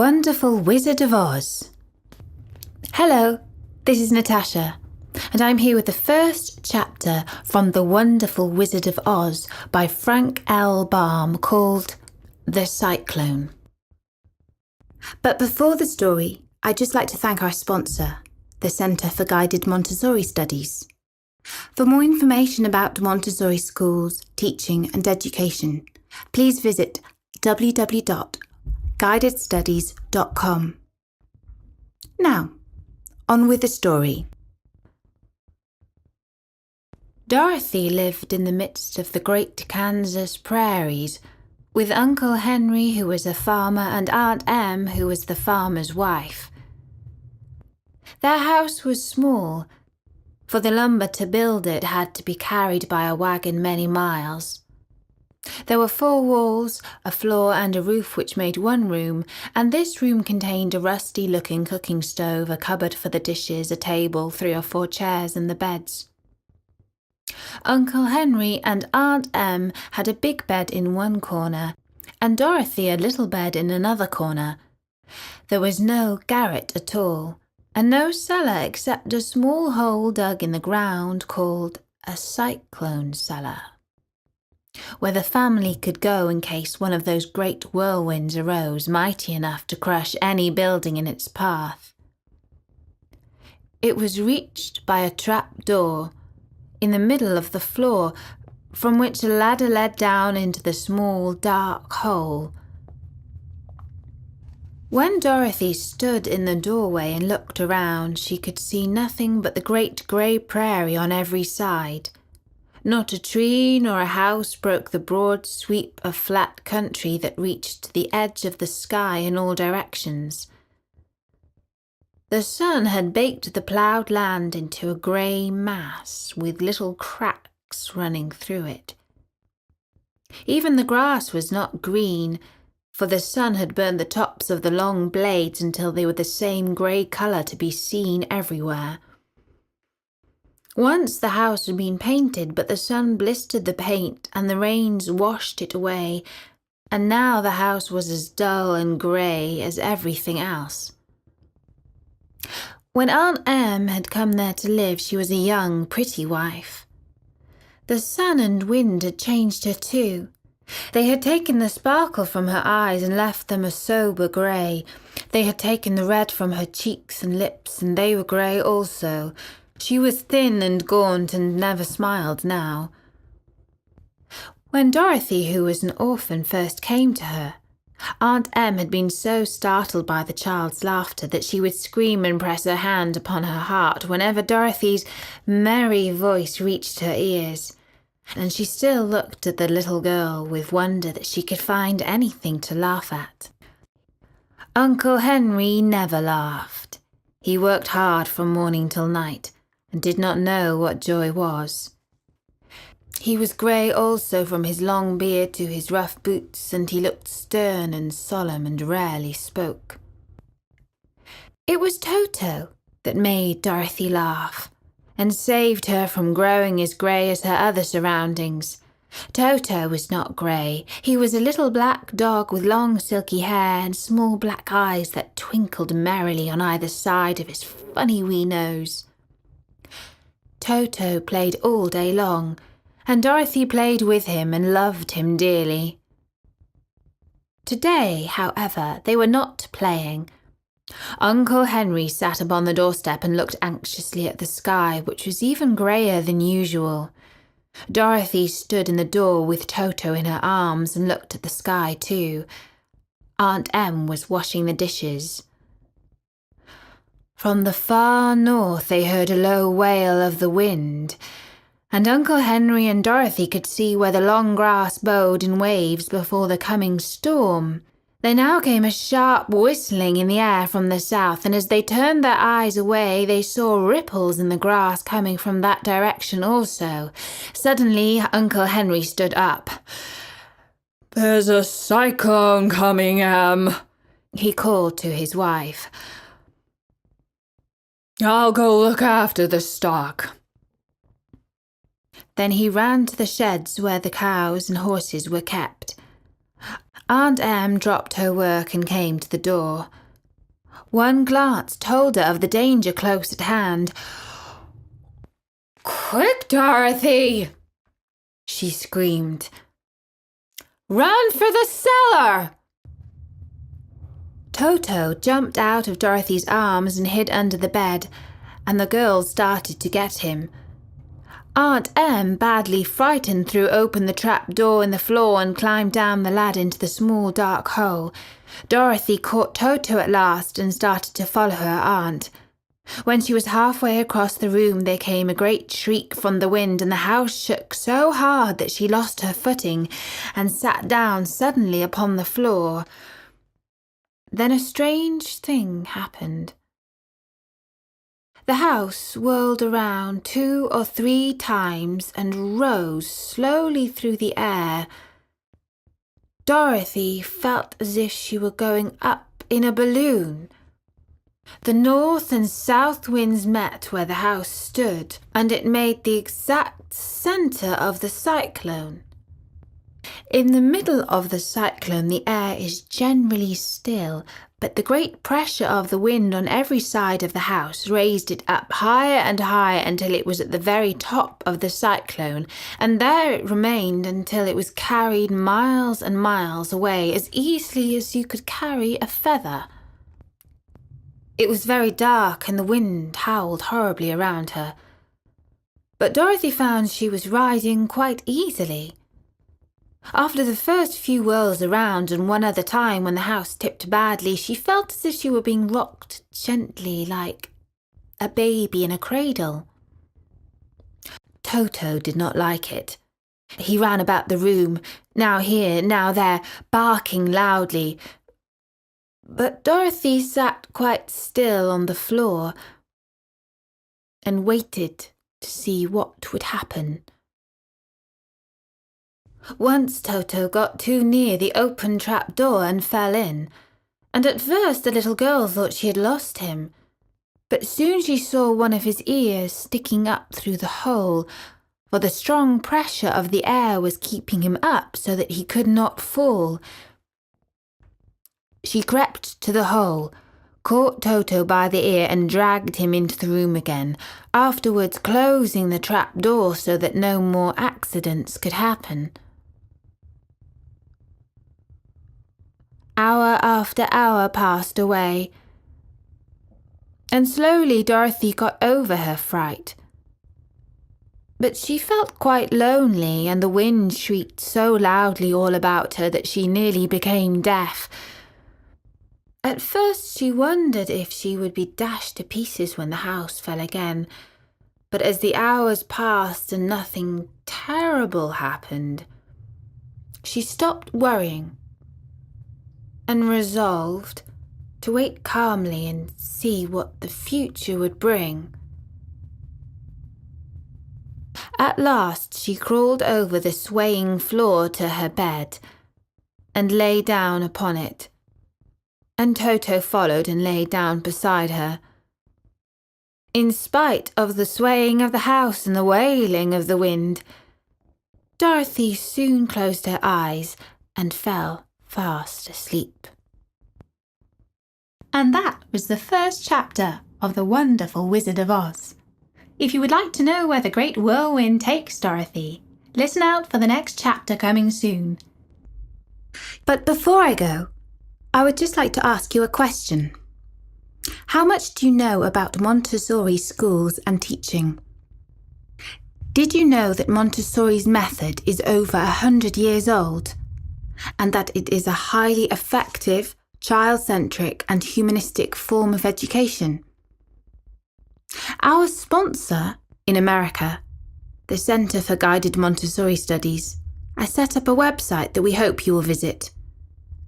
Wonderful Wizard of Oz. Hello, this is Natasha, and I'm here with the first chapter from The Wonderful Wizard of Oz by Frank L. Baum called The Cyclone. But before the story, I'd just like to thank our sponsor, the Centre for Guided Montessori Studies. For more information about Montessori schools, teaching and education, please visit www.guidedstudies.com. Now, on with the story. Dorothy lived in the midst of the great Kansas prairies, with Uncle Henry, who was a farmer, and Aunt Em, who was the farmer's wife. Their house was small, for the lumber to build it had to be carried by a wagon many miles. There were 4 walls, a floor and a roof which made one room, and this room contained a rusty-looking cooking stove, a cupboard for the dishes, a table, 3 or 4 chairs, and the beds. Uncle Henry and Aunt Em had a big bed in one corner, and Dorothy a little bed in another corner. There was no garret at all, and no cellar except a small hole dug in the ground called a cyclone cellar, where the family could go in case one of those great whirlwinds arose, mighty enough to crush any building in its path. It was reached by a trap door in the middle of the floor, from which a ladder led down into the small, dark hole. When Dorothy stood in the doorway and looked around, she could see nothing but the great grey prairie on every side. Not a tree nor a house broke the broad sweep of flat country that reached to the edge of the sky in all directions. The sun had baked the ploughed land into a grey mass with little cracks running through it. Even the grass was not green, for the sun had burned the tops of the long blades until they were the same grey colour to be seen everywhere. Once the house had been painted, but the sun blistered the paint and the rains washed it away, and now the house was as dull and grey as everything else. When Aunt Em had come there to live, she was a young, pretty wife. The sun and wind had changed her too. They had taken the sparkle from her eyes and left them a sober grey. They had taken the red from her cheeks and lips, and they were grey also. She was thin and gaunt and never smiled now. When Dorothy, who was an orphan, first came to her, Aunt Em had been so startled by the child's laughter that she would scream and press her hand upon her heart whenever Dorothy's merry voice reached her ears, and she still looked at the little girl with wonder that she could find anything to laugh at. Uncle Henry never laughed. He worked hard from morning till night, and did not know what joy was. He was grey also from his long beard to his rough boots, and he looked stern and solemn and rarely spoke. It was Toto that made Dorothy laugh, and saved her from growing as grey as her other surroundings. Toto was not grey. He was a little black dog with long silky hair and small black eyes that twinkled merrily on either side of his funny wee nose. Toto played all day long, and Dorothy played with him and loved him dearly. Today, however, they were not playing. Uncle Henry sat upon the doorstep and looked anxiously at the sky, which was even greyer than usual. Dorothy stood in the door with Toto in her arms and looked at the sky too. Aunt Em was washing the dishes. From the far north they heard a low wail of the wind, and Uncle Henry and Dorothy could see where the long grass bowed in waves before the coming storm. There now came a sharp whistling in the air from the south, and as they turned their eyes away, they saw ripples in the grass coming from that direction also. Suddenly, Uncle Henry stood up. "There's a cyclone coming, Em," he called to his wife. "I'll go look after the stock." Then he ran to the sheds where the cows and horses were kept. Aunt Em dropped her work and came to the door. One glance told her of the danger close at hand. "Quick, Dorothy!" she screamed. "Run for the cellar!" Toto jumped out of Dorothy's arms and hid under the bed, and the girls started to get him. Aunt Em, badly frightened, threw open the trap door in the floor and climbed down the ladder into the small dark hole. Dorothy caught Toto at last and started to follow her aunt. When she was halfway across the room, there came a great shriek from the wind, and the house shook so hard that she lost her footing and sat down suddenly upon the floor. Then a strange thing happened. The house whirled around 2 or 3 times and rose slowly through the air. Dorothy felt as if she were going up in a balloon. The north and south winds met where the house stood, and it made the exact centre of the cyclone. In the middle of the cyclone, the air is generally still, but the great pressure of the wind on every side of the house raised it up higher and higher until it was at the very top of the cyclone, and there it remained until it was carried miles and miles away as easily as you could carry a feather. It was very dark and the wind howled horribly around her. But Dorothy found she was riding quite easily. After the first few whirls around and one other time when the house tipped badly, she felt as if she were being rocked gently like a baby in a cradle. Toto did not like it. He ran about the room, now here, now there, barking loudly. But Dorothy sat quite still on the floor and waited to see what would happen. Once Toto got too near the open trap door and fell in, and at first the little girl thought she had lost him. But soon she saw one of his ears sticking up through the hole, for the strong pressure of the air was keeping him up so that he could not fall. She crept to the hole, caught Toto by the ear and dragged him into the room again, afterwards closing the trap door so that no more accidents could happen. Hour after hour passed away, and slowly Dorothy got over her fright. But she felt quite lonely, and the wind shrieked so loudly all about her that she nearly became deaf. At first she wondered if she would be dashed to pieces when the house fell again, but as the hours passed and nothing terrible happened, she stopped worrying and resolved to wait calmly and see what the future would bring. At last she crawled over the swaying floor to her bed and lay down upon it, and Toto followed and lay down beside her. In spite of the swaying of the house and the wailing of the wind, Dorothy soon closed her eyes and fell fast asleep. And that was the first chapter of The Wonderful Wizard of Oz. If you would like to know where the Great Whirlwind takes Dorothy, listen out for the next chapter coming soon. But before I go, I would just like to ask you a question. How much do you know about Montessori schools and teaching? Did you know that Montessori's method is over 100 years old, and that it is a highly effective, child-centric and humanistic form of education? Our sponsor in America, the Center for Guided Montessori Studies, has set up a website that we hope you will visit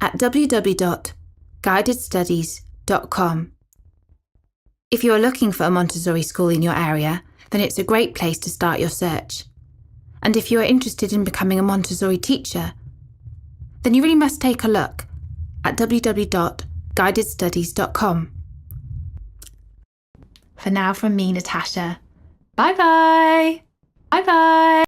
at www.guidedstudies.com. If you are looking for a Montessori school in your area, then it's a great place to start your search. And if you are interested in becoming a Montessori teacher, then you really must take a look at www.guidedstudies.com. For now from me, Natasha. Bye-bye! Bye-bye!